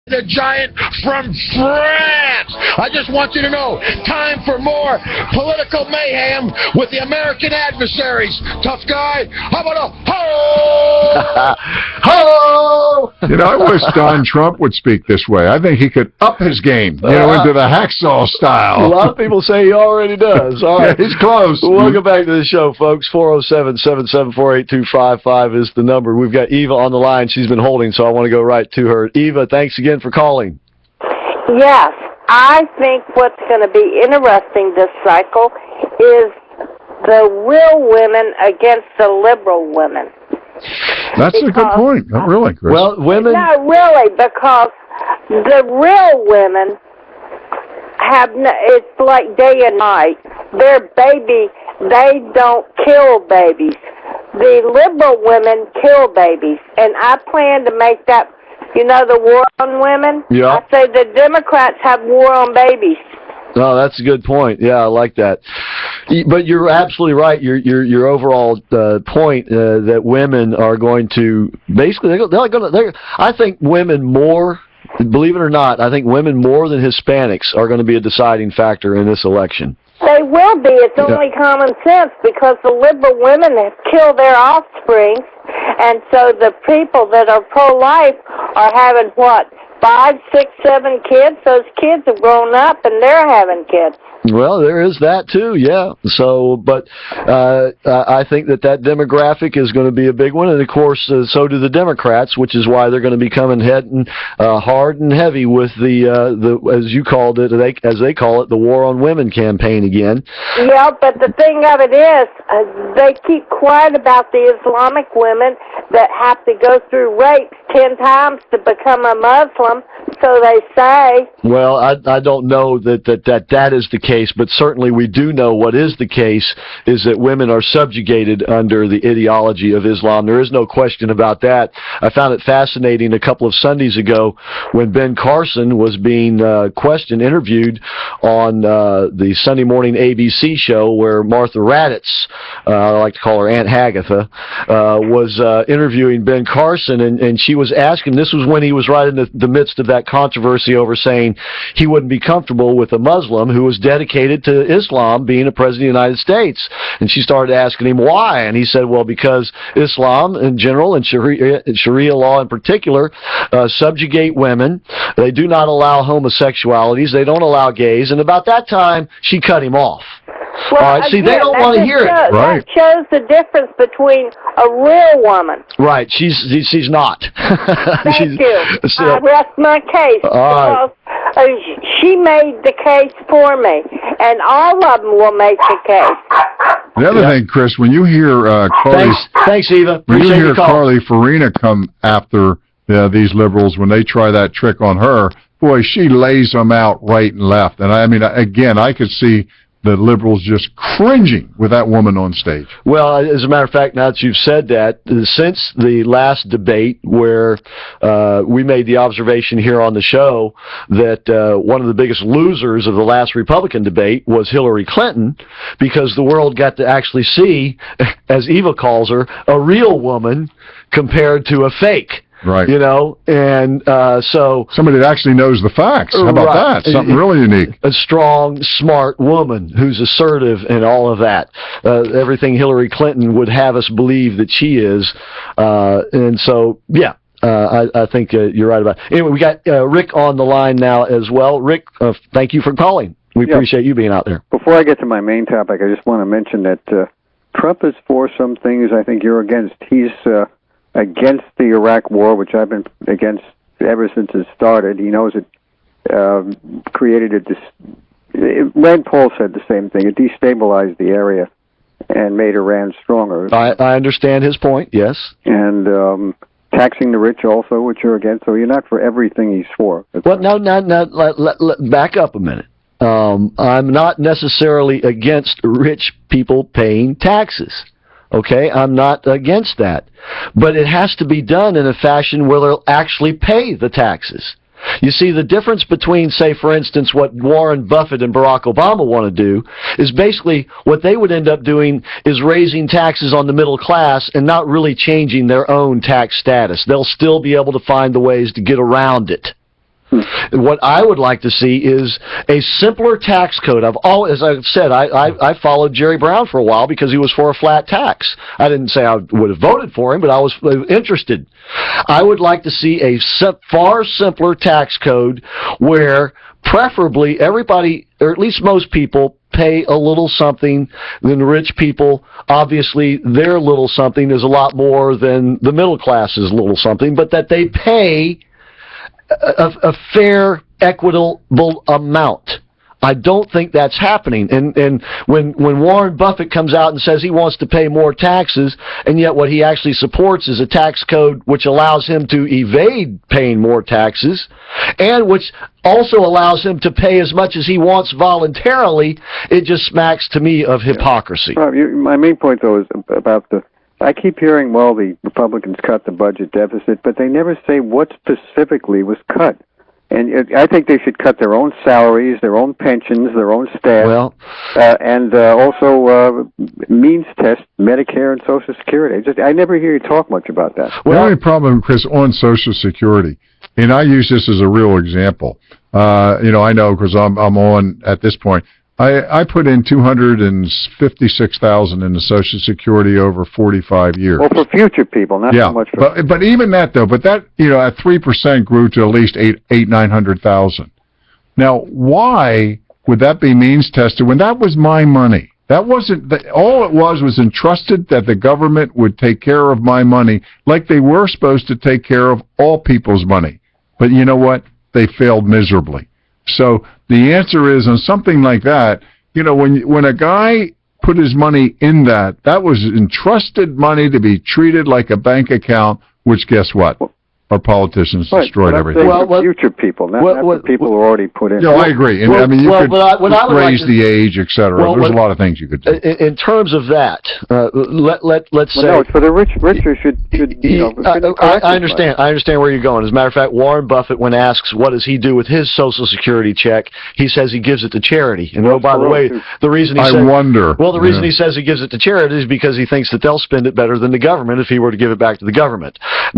the Giant from France. I just want you to know, time for more political mayhem with the American Adversaries. Tough guy, how about a ho? Ho! You know, I wish Don Trump would speak this way. I think he could up his game, into the hacksaw style. A lot of people say he already does. All right. Yeah, he's close. Welcome back to the show, folks. 407-774-8255 is the number. We've got Eva on the line. She's been holding, so I want to go right to her. Eva, thanks again for calling. Yes, I think what's going to be interesting this cycle is the real women against the liberal women. That's a good point. Not really, Chris. Well, women... Not really, because the real women have, it's like day and night. Their baby, they don't kill babies. The liberal women kill babies, and I plan to make that, the war on women? Yeah. I say the Democrats have war on babies. No, that's a good point. Yeah, I like that. But you're absolutely right. Your overall point that women are going to basically I think women more. Believe it or not, I think women more than Hispanics are going to be a deciding factor in this election. They will be. It's only common sense, because the liberal women have killed their offspring, and so the people that are pro-life are having, 5, 6, 7 kids? Those kids have grown up, and they're having kids. Well, there is that too, yeah. So, but I think that demographic is going to be a big one, and of course, so do the Democrats, which is why they're going to be coming heading hard and heavy with the as you called it, as they call it, the War on Women campaign again. Yeah, but the thing of it is, they keep quiet about the Islamic women that have to go through rapes 10 times to become a Muslim. So they say. Well, I don't know that is the case, but certainly we do know what is the case is that women are subjugated under the ideology of Islam. There is no question about that. I found it fascinating a couple of Sundays ago when Ben Carson was being interviewed on the Sunday morning ABC show where Martha Raddatz, I like to call her Aunt Hagatha, was interviewing Ben Carson, and she was asking, this was when he was right in the midst of that controversy over saying he wouldn't be comfortable with a Muslim who was dedicated to Islam being a president of the United States. And she started asking him why, and he said, well, because Islam in general and Sharia law in particular subjugate women. They do not allow homosexualities. They don't allow gays. And about that time, she cut him off. Well, all right, see, they don't want to hear it. Right. That shows the difference between a real woman. Right, she's not. Thank you. I rest my case, because she made the case for me, and all of them will make the case. The other thing, Chris, when you hear Thanks, Eva. When you hear the call. Carly Farina come after these liberals when they try that trick on her, boy, she lays them out right and left. And I mean, again, I could see the liberals just cringing with that woman on stage. Well, as a matter of fact, now that you've said that, since the last debate where we made the observation here on the show that one of the biggest losers of the last Republican debate was Hillary Clinton, because the world got to actually see, as Eva calls her, a real woman compared to a fake. Right. And so... Somebody that actually knows the facts. How about that? Something really unique. A strong, smart woman who's assertive and all of that. Everything Hillary Clinton would have us believe that she is. And so, yeah. I think you're right about it. Anyway, we got Rick on the line now as well. Rick, thank you for calling. We appreciate you being out there. Before I get to my main topic, I just want to mention that Trump is for some things I think you're against. He's against the Iraq war, which I've been against ever since it started. He knows it created Rand Paul said the same thing. It destabilized the area and made Iran stronger. I understand his point, yes. And taxing the rich also, which you're against. So you're not for everything he's for. Well, no, back up a minute. I'm not necessarily against rich people paying taxes. Okay, I'm not against that. But it has to be done in a fashion where they'll actually pay the taxes. You see, the difference between, say, for instance, what Warren Buffett and Barack Obama want to do is basically what they would end up doing is raising taxes on the middle class and not really changing their own tax status. They'll still be able to find the ways to get around it. What I would like to see is a simpler tax code. As I've said, I followed Jerry Brown for a while because he was for a flat tax. I didn't say I would have voted for him, but I was interested. I would like to see a far simpler tax code where preferably everybody, or at least most people, pay a little something than rich people. Obviously, their little something is a lot more than the middle class's little something, but that they pay a fair, equitable amount. I don't think that's happening. And when Warren Buffett comes out and says he wants to pay more taxes, and yet what he actually supports is a tax code which allows him to evade paying more taxes, and which also allows him to pay as much as he wants voluntarily, it just smacks to me of hypocrisy. My main point, though, is about I keep hearing, well, the Republicans cut the budget deficit, but they never say what specifically was cut. And I think they should cut their own salaries, their own pensions, their own staff, and also means test Medicare and Social Security. I never hear you talk much about that. The only problem, Chris, on Social Security, and I use this as a real example. I know because I'm on at this point. I put in $256,000 into Social Security over 45 years. Well, for future people, not so much for. But even that though, that at 3% grew to at least 900,000. Now, why would that be means tested when that was my money? That wasn't all it was entrusted that the government would take care of my money like they were supposed to take care of all people's money. But you know what? They failed miserably. So the answer is on something like that, when a guy put his money in that was entrusted money to be treated like a bank account, which guess what? Our politicians destroyed everything. For future people, not for people who already put in. No, I agree. And you could raise the age, et cetera. There's a lot of things you could do. In terms of that, let's say... No, it's for the richer should I understand. I understand where you're going. As a matter of fact, Warren Buffett, when asked what does he do with his Social Security check, he says he gives it to charity. And by the way, the reason he reason he says he gives it to charity is because he thinks that they'll spend it better than the government if he were to give it back to the government. Now,